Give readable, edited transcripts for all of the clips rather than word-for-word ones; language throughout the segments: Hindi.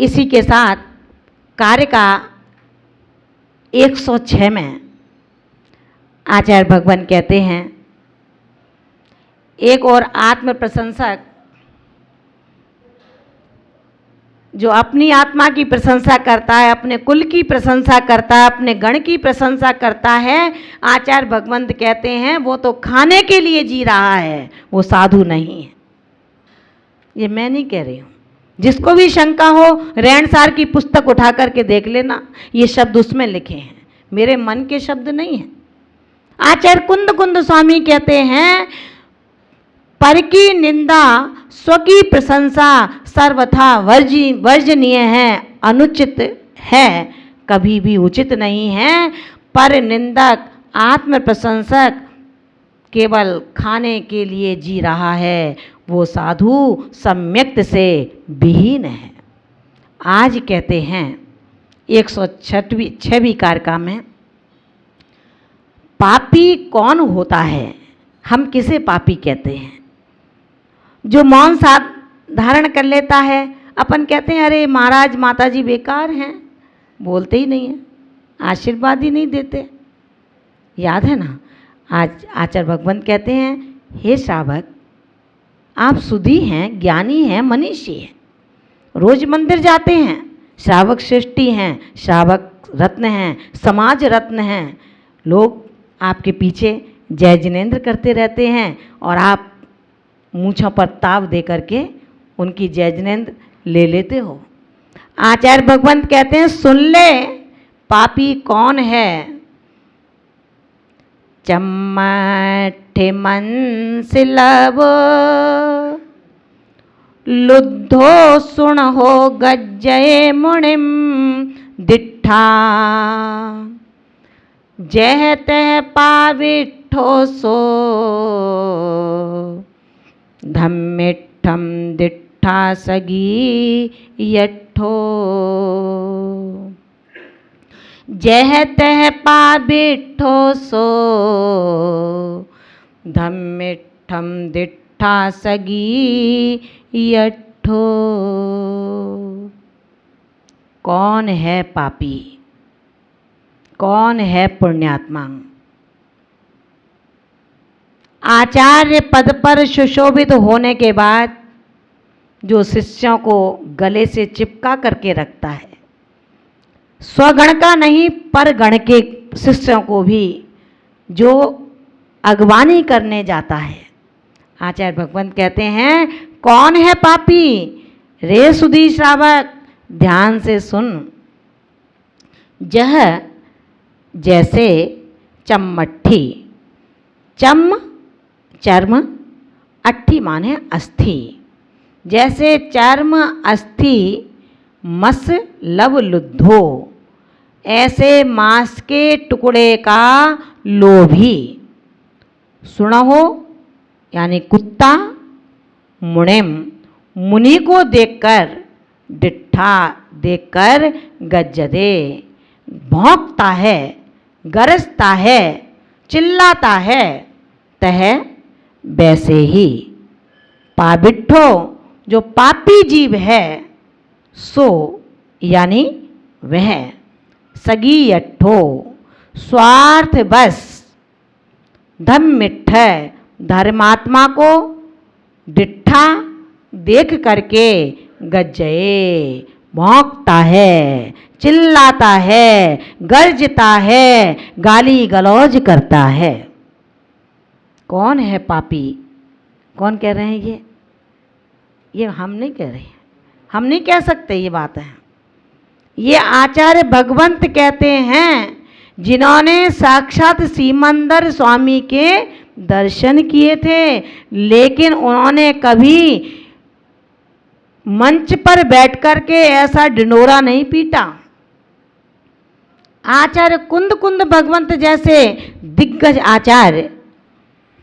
इसी के साथ कार्य का 106 में आचार्य भगवान कहते हैं, एक और आत्म प्रशंसक जो अपनी आत्मा की प्रशंसा करता है, अपने कुल की प्रशंसा करता है, अपने गण की प्रशंसा करता है, आचार्य भगवंत कहते हैं वो तो खाने के लिए जी रहा है, वो साधु नहीं है। ये मैं नहीं कह रही हूँ, जिसको भी शंका हो रेणसार की पुस्तक उठा करके देख लेना, ये शब्द उसमें लिखे हैं, मेरे मन के शब्द नहीं हैं। आचार्य कुंद कुंद स्वामी कहते हैं, पर की निंदा स्व की प्रशंसा सर्वथा वर्जनीय है, अनुचित है, कभी भी उचित नहीं है। पर निंदक आत्म प्रशंसक केवल खाने के लिए जी रहा है, वो साधु सम्यक्त से विहीन है। आज कहते हैं 106वीं कारका में, पापी कौन होता है? हम किसे पापी कहते हैं? जो मौन साध धारण कर लेता है। अपन कहते हैं अरे महाराज माताजी बेकार हैं, बोलते ही नहीं हैं, आशीर्वाद ही नहीं देते। याद है ना, आज आचार्य भगवंत कहते हैं, हे श्रावक आप सुधी हैं, ज्ञानी हैं, मनीषी हैं, रोज मंदिर जाते हैं, श्रावक श्रेष्ठी हैं, श्रावक रत्न हैं, समाज रत्न हैं, लोग आपके पीछे जय जिनेंद्र करते रहते हैं और आप मूँछों पर ताव दे करके उनकी जय जिनेंद्र ले लेते हो। आचार्य भगवंत कहते हैं, सुन ले पापी कौन है? चम्मठे मन सिलब लुद्धो सुन हो गज्जये मुनिम दिट्ठा, जह तह पाविठो सो धम्मिठम दिट्ठा सगी यठो, जह तह पाविठो सो धम्मिठम दिट्ठा सगी यठो। कौन है पापी, कौन है पुण्यात्मा? आचार्य पद पर सुशोभित होने के बाद जो शिष्यों को गले से चिपका करके रखता है, स्वगण का नहीं पर गण के शिष्यों को भी जो अगवानी करने जाता है, आचार्य भगवंत कहते हैं कौन है पापी? रे सुधी श्रावक ध्यान से सुन, जह जैसे चम्मट्ठी, चम चर्म, अट्ठी माने अस्थि, जैसे चर्म अस्थि मस लव लुद्धो, ऐसे मांस के टुकड़े का लोभी, सुणहो यानी कुत्ता, मुनिम मुनि को देखकर, डिट्ठा देखकर, गज्जदे भौंकता है, गरजता है, चिल्लाता है, तह वैसे ही पाबिट्ठो जो पापी जीव है, सो यानी वह, सगी अट्ठो स्वार्थ बस, धम्मिट्ठ धर्मात्मा को डिट्ठा देख करके गज्जये भौंकता है, चिल्लाता है, गरजता है, गाली गलौज करता है। कौन है पापी? कौन कह रहे हैं ये हम नहीं कह रहे हैं, हम नहीं कह सकते ये बात है। ये आचार्य भगवंत कहते हैं जिन्होंने साक्षात सीमंदर स्वामी के दर्शन किए थे, लेकिन उन्होंने कभी मंच पर बैठ कर के ऐसा ढिंढोरा नहीं पीटा। आचार्य कुंद कुंद भगवंत जैसे दिग्गज आचार्य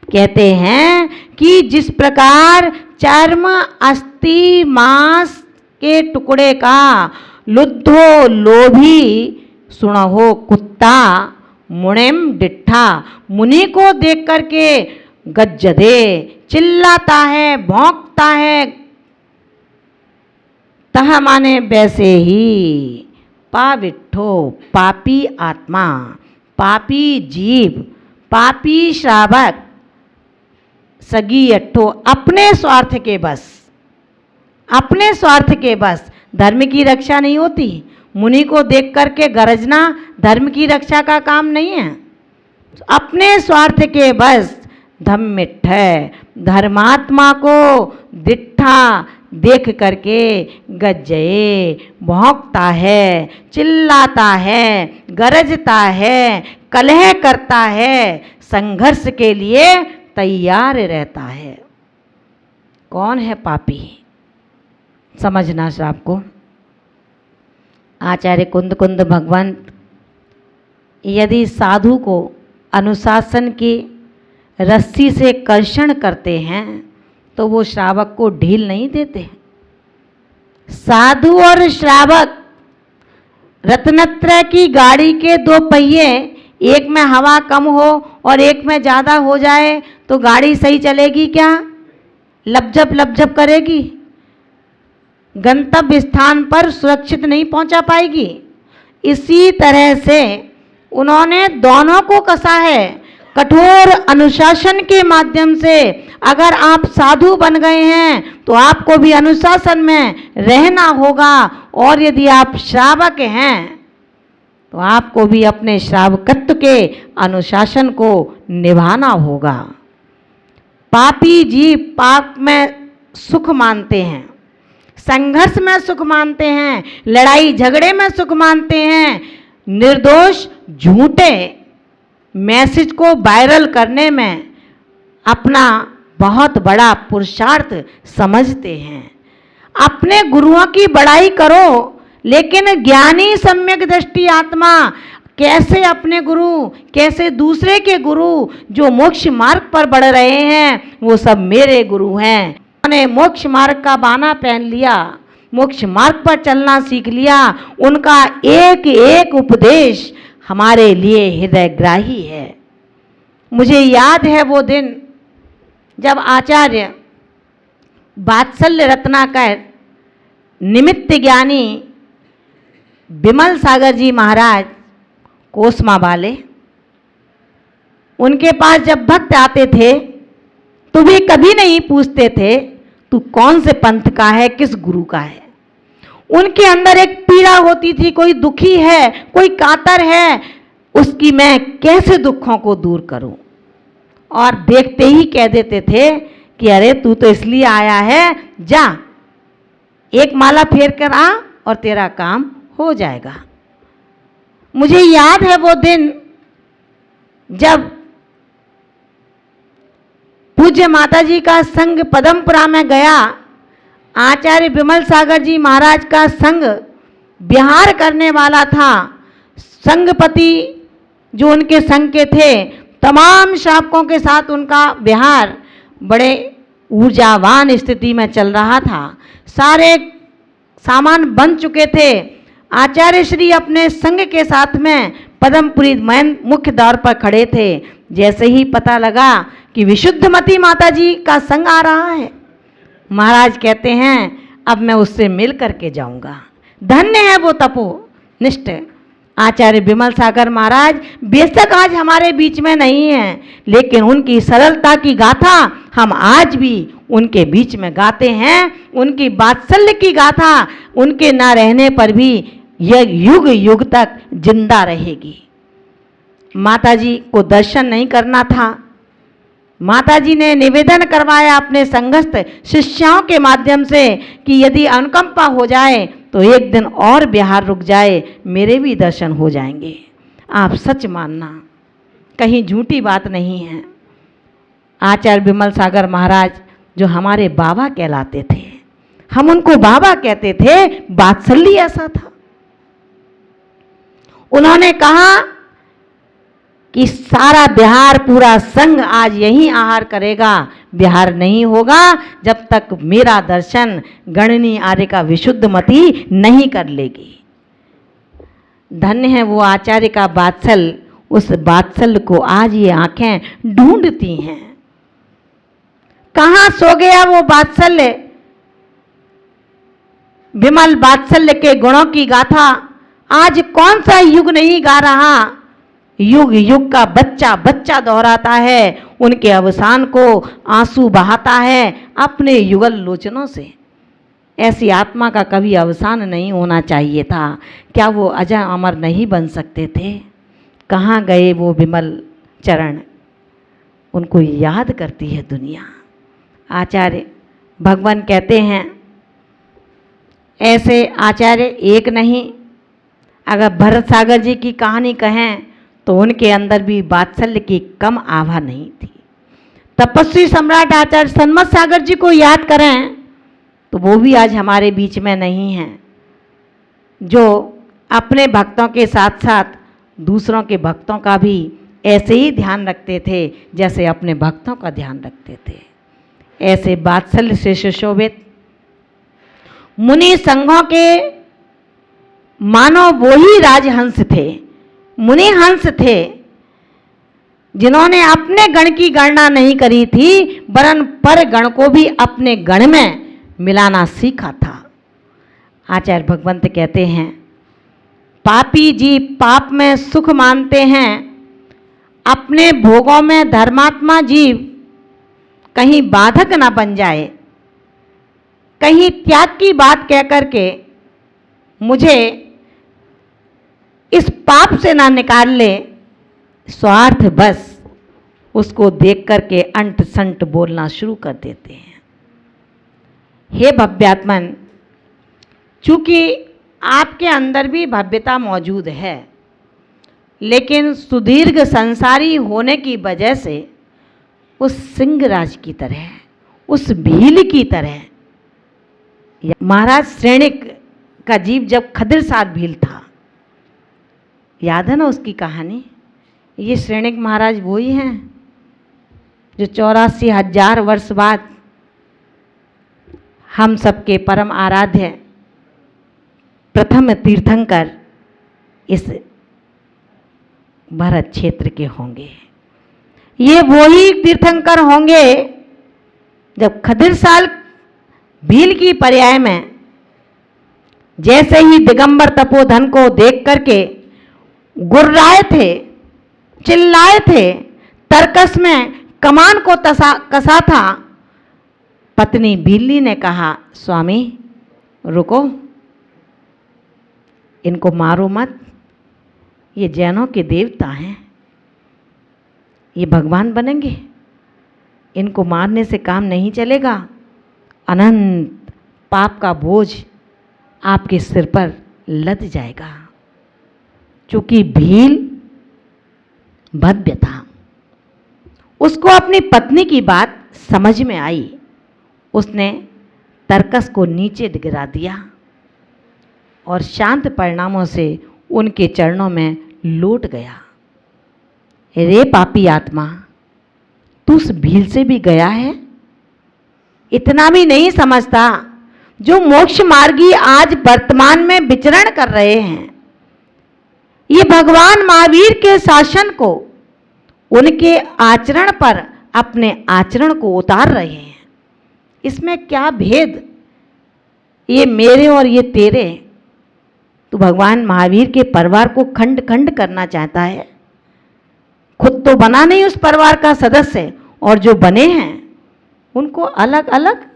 कहते हैं कि जिस प्रकार चर्म अस्थि मांस के टुकड़े का लुद्धो लोभी, सुणहो कुत्ता, मुनिम डिट्ठा मुनि को देख करके गज्जदे चिल्लाता है, भौंकता है, तह माने वैसे ही, पाविट्ठो पापी आत्मा, पापी जीव, पापी श्रावक, सगी अट्ठो अपने स्वार्थ के बस, अपने स्वार्थ के बस धर्म की रक्षा नहीं होती। मुनि को देख करके गरजना धर्म की रक्षा का काम नहीं है। अपने स्वार्थ के बस धम्मिट्ठ है, धर्मात्मा को दिट्ठा देख करके गज्जये भौंकता है, चिल्लाता है, गरजता है, कलह करता है, संघर्ष के लिए तैयार रहता है। कौन है पापी? समझना श्राप को। आचार्य कुंद कुंद भगवंत यदि साधु को अनुशासन की रस्सी से कर्षण करते हैं तो वो श्रावक को ढील नहीं देते। साधु और श्रावक रत्नत्रय की गाड़ी के दो पहिए, एक में हवा कम हो और एक में ज़्यादा हो जाए तो गाड़ी सही चलेगी क्या? लपझप करेगी, गंतव्य स्थान पर सुरक्षित नहीं पहुंचा पाएगी। इसी तरह से उन्होंने दोनों को कसा है। कठोर अनुशासन के माध्यम से अगर आप साधु बन गए हैं तो आपको भी अनुशासन में रहना होगा, और यदि आप श्रावक हैं तो आपको भी अपने श्रावकत्व के अनुशासन को निभाना होगा। पापी जीव पाप में सुख मानते हैं, संघर्ष में सुख मानते हैं, लड़ाई झगड़े में सुख मानते हैं, निर्दोष झूठे मैसेज को वायरल करने में अपना बहुत बड़ा पुरुषार्थ समझते हैं। अपने गुरुओं की बड़ाई करो, लेकिन ज्ञानी सम्यक दृष्टि आत्मा कैसे अपने गुरु, कैसे दूसरे के गुरु जो मोक्ष मार्ग पर बढ़ रहे हैं वो सब मेरे गुरु हैं। उन्होंने मोक्ष मार्ग का बाना पहन लिया, मोक्ष मार्ग पर चलना सीख लिया। उनका एक एक उपदेश हमारे लिए हृदयग्राही है। मुझे याद है वो दिन जब आचार्य वात्सल्य रत्नाकर निमित्त ज्ञानी विमल सागर जी महाराज कोसमा वाले, उनके पास जब भक्त आते थे तो वे कभी नहीं पूछते थे तू कौन से पंथ का है, किस गुरु का है। उनके अंदर एक पीड़ा होती थी, कोई दुखी है, कोई कातर है, उसकी मैं कैसे दुखों को दूर करूं। और देखते ही कह देते थे कि अरे तू तो इसलिए आया है, जा एक माला फेर कर आ और तेरा काम हो जाएगा। मुझे याद है वो दिन जब पूज्य माता जी का संग पदमपुरा में गया। आचार्य विमल सागर जी महाराज का संग विहार करने वाला था। संगपति जो उनके संग के थे, तमाम श्रावकों के साथ उनका विहार बड़े ऊर्जावान स्थिति में चल रहा था। सारे सामान बन चुके थे। आचार्य श्री अपने संग के साथ में पदमपुरी मैन मुख्य द्वार पर खड़े थे। जैसे ही पता लगा कि विशुद्धमती माता जी का संग आ रहा है, महाराज कहते हैं अब मैं उससे मिल करके जाऊंगा। धन्य है वो तपोनिष्ठ आचार्य विमल सागर महाराज। बेशक आज हमारे बीच में नहीं है, लेकिन उनकी सरलता की गाथा हम आज भी उनके बीच में गाते हैं। उनकी वात्सल्य की गाथा उनके ना रहने पर भी यह युग युग तक जिंदा रहेगी। माता जी को दर्शन नहीं करना था। माता जी ने निवेदन करवाया अपने संघस्थ शिष्यों के माध्यम से कि यदि अनुकंपा हो जाए तो एक दिन और बिहार रुक जाए, मेरे भी दर्शन हो जाएंगे। आप सच मानना, कहीं झूठी बात नहीं है। आचार्य विमल सागर महाराज जो हमारे बाबा कहलाते थे, हम उनको बाबा कहते थे, वात्सल्य ऐसा था। उन्होंने कहा कि सारा बिहार, पूरा संघ आज यहीं आहार करेगा, बिहार नहीं होगा जब तक मेरा दर्शन गणनी आर्य का विशुद्धमती नहीं कर लेगी। धन्य है वो आचार्य का वात्सल्य। उस वात्सल्य को आज ये आंखें ढूंढती हैं। कहाँ सो गया वो वात्सल्य? विमल वात्सल्य के गुणों की गाथा आज कौन सा युग नहीं गा रहा। युग युग का बच्चा बच्चा दोहराता है, उनके अवसान को आंसू बहाता है अपने युगल लोचनों से। ऐसी आत्मा का कभी अवसान नहीं होना चाहिए था। क्या वो अजय अमर नहीं बन सकते थे? कहाँ गए वो विमल चरण, उनको याद करती है दुनिया। आचार्य भगवान कहते हैं, ऐसे आचार्य एक नहीं। अगर भरत सागर जी की कहानी कहें तो उनके अंदर भी वात्सल्य की कम आभा नहीं थी। तपस्वी सम्राट आचार्य सन्मत सागर जी को याद करें तो वो भी आज हमारे बीच में नहीं हैं, जो अपने भक्तों के साथ साथ दूसरों के भक्तों का भी ऐसे ही ध्यान रखते थे जैसे अपने भक्तों का ध्यान रखते थे। ऐसे वात्सल्य से सुशोभित मुनि संघों के मानो वो ही राजहंस थे, मुनि हंस थे, जिन्होंने अपने गण की गणना नहीं करी थी वरन पर गण को भी अपने गण में मिलाना सीखा था। आचार्य भगवंत कहते हैं, पापी जीव पाप में सुख मानते हैं, अपने भोगों में धर्मात्मा जीव कहीं बाधक ना बन जाए, कहीं त्याग की बात कह करके मुझे इस पाप से ना निकाल ले। स्वार्थ बस उसको देख करके अंट संट बोलना शुरू कर देते हैं। हे भव्यात्मन, चूंकि आपके अंदर भी भव्यता मौजूद है, लेकिन सुदीर्घ संसारी होने की वजह से उस सिंहराज की तरह, उस भील की तरह, महाराज श्रेणिक का जीव जब खदिर साथ भील था, याद है ना उसकी कहानी। ये श्रेणिक महाराज वो ही हैं जो 84,000 वर्ष बाद हम सबके परम आराध्य प्रथम तीर्थंकर इस भरत क्षेत्र के होंगे। ये वो ही तीर्थंकर होंगे जब खदिर साल भील की पर्याय में जैसे ही दिगंबर तपोधन को देख करके गुर्राए थे, चिल्लाए थे, तरकस में कमान को कसा था, पत्नी भीली ने कहा, स्वामी रुको, इनको मारो मत, ये जैनों के देवता हैं, ये भगवान बनेंगे, इनको मारने से काम नहीं चलेगा, अनंत पाप का बोझ आपके सिर पर लद जाएगा। चूंकि भील भव्य था, उसको अपनी पत्नी की बात समझ में आई, उसने तरकस को नीचे गिरा दिया और शांत परिणामों से उनके चरणों में लौट गया। रे पापी आत्मा, तू उस भील से भी गया है? इतना भी नहीं समझता जो मोक्ष मार्गी आज वर्तमान में विचरण कर रहे हैं। ये भगवान महावीर के शासन को, उनके आचरण पर अपने आचरण को उतार रहे हैं। इसमें क्या भेद, ये मेरे और ये तेरे? तो भगवान महावीर के परिवार को खंड खंड करना चाहता है। खुद तो बना नहीं उस परिवार का सदस्य, और जो बने हैं उनको अलग अलग।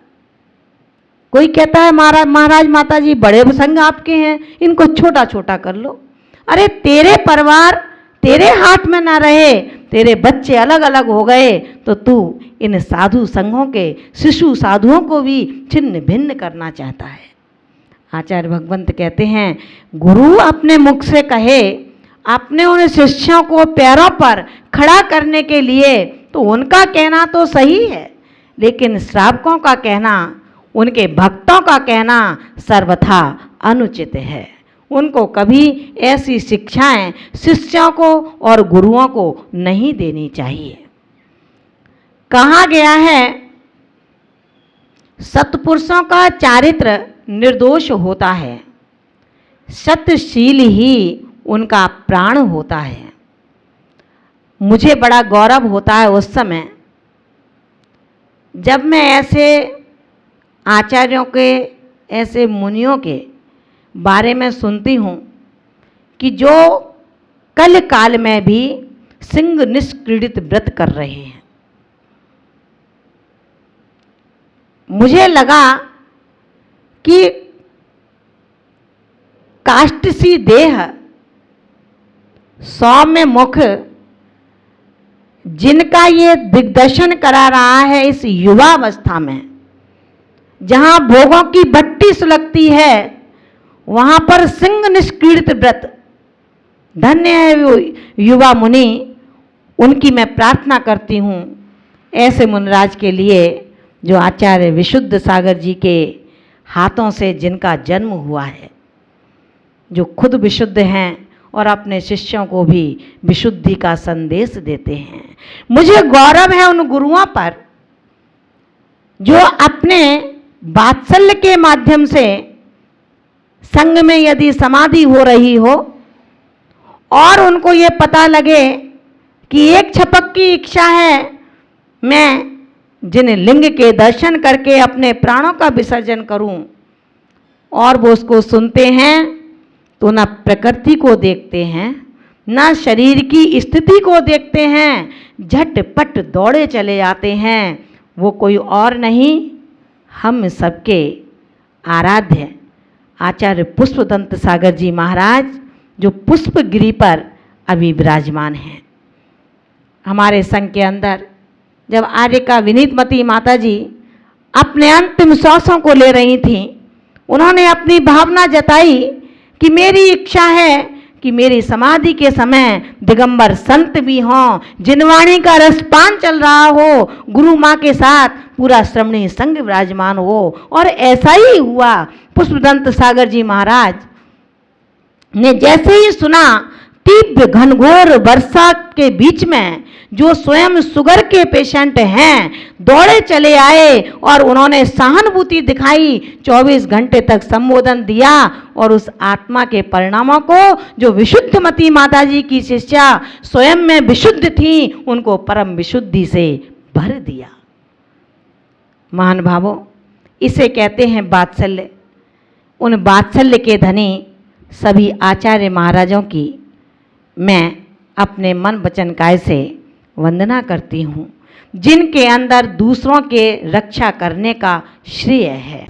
कोई कहता है महाराज माता जी बड़े संग आपके हैं, इनको छोटा छोटा कर लो। अरे तेरे परिवार तेरे हाथ में ना रहे, तेरे बच्चे अलग अलग हो गए तो तू इन साधु संघों के शिशु साधुओं को भी छिन्न भिन्न करना चाहता है। आचार्य भगवंत कहते हैं, गुरु अपने मुख से कहे अपने उन शिष्यों को पैरों पर खड़ा करने के लिए, तो उनका कहना तो सही है, लेकिन श्रावकों का कहना, उनके भक्तों का कहना सर्वथा अनुचित है। उनको कभी ऐसी शिक्षाएं शिष्यों को और गुरुओं को नहीं देनी चाहिए। कहा गया है, सत्पुरुषों का चारित्र निर्दोष होता है, सत्यशील ही उनका प्राण होता है। मुझे बड़ा गौरव होता है उस समय जब मैं ऐसे आचार्यों के ऐसे मुनियों के बारे में सुनती हूँ कि जो कल काल में भी सिंह निष्क्रीडित व्रत कर रहे हैं। मुझे लगा कि काष्ठसी देह, सौम्य मुख, जिनका ये दिग्दर्शन करा रहा है इस युवावस्था में, जहां भोगों की भट्टी सुलगती है, वहां पर सिंह निष्क्रीडित व्रत। धन्य है वो युवा मुनि, उनकी मैं प्रार्थना करती हूँ ऐसे मुनिराज के लिए जो आचार्य विशुद्ध सागर जी के हाथों से जिनका जन्म हुआ है, जो खुद विशुद्ध हैं और अपने शिष्यों को भी विशुद्धि का संदेश देते हैं। मुझे गौरव है उन गुरुओं पर जो अपने वात्सल्य के माध्यम से संग में यदि समाधि हो रही हो और उनको ये पता लगे कि एक छपक की इच्छा है, मैं जिन लिंग के दर्शन करके अपने प्राणों का विसर्जन करूं, और वो उसको सुनते हैं तो न प्रकृति को देखते हैं, न शरीर की स्थिति को देखते हैं, झटपट दौड़े चले जाते हैं। वो कोई और नहीं, हम सबके आराध्य आचार्य पुष्पदंत सागर जी महाराज, जो पुष्पगिरी पर अभी विराजमान हैं। हमारे संघ के अंदर जब आर्य का विनीतमती माता जी अपने अंतिम श्वासों को ले रही थीं, उन्होंने अपनी भावना जताई कि मेरी इच्छा है कि मेरी समाधि के समय दिगंबर संत भी हों, जिनवाणी का रसपान चल रहा हो, गुरु माँ के साथ पूरा श्रमणी संघ विराजमान हो। और ऐसा ही हुआ। पुष्पदंत सागर जी महाराज ने जैसे ही सुना, तीव्र घनघोर वर्षा के बीच में जो स्वयं शुगर के पेशेंट हैं, दौड़े चले आए और उन्होंने सहानुभूति दिखाई, 24 घंटे तक संबोधन दिया और उस आत्मा के परिणामों को जो विशुद्धमती माता जी की शिष्या स्वयं में विशुद्ध थी, उनको परम विशुद्धि से भर दिया। महान भावों, इसे कहते हैं वात्सल्य। उन वात्सल्य के धनी सभी आचार्य महाराजों की मैं अपने मन वचन काय से वंदना करती हूँ, जिनके अंदर दूसरों के रक्षा करने का श्रेय है।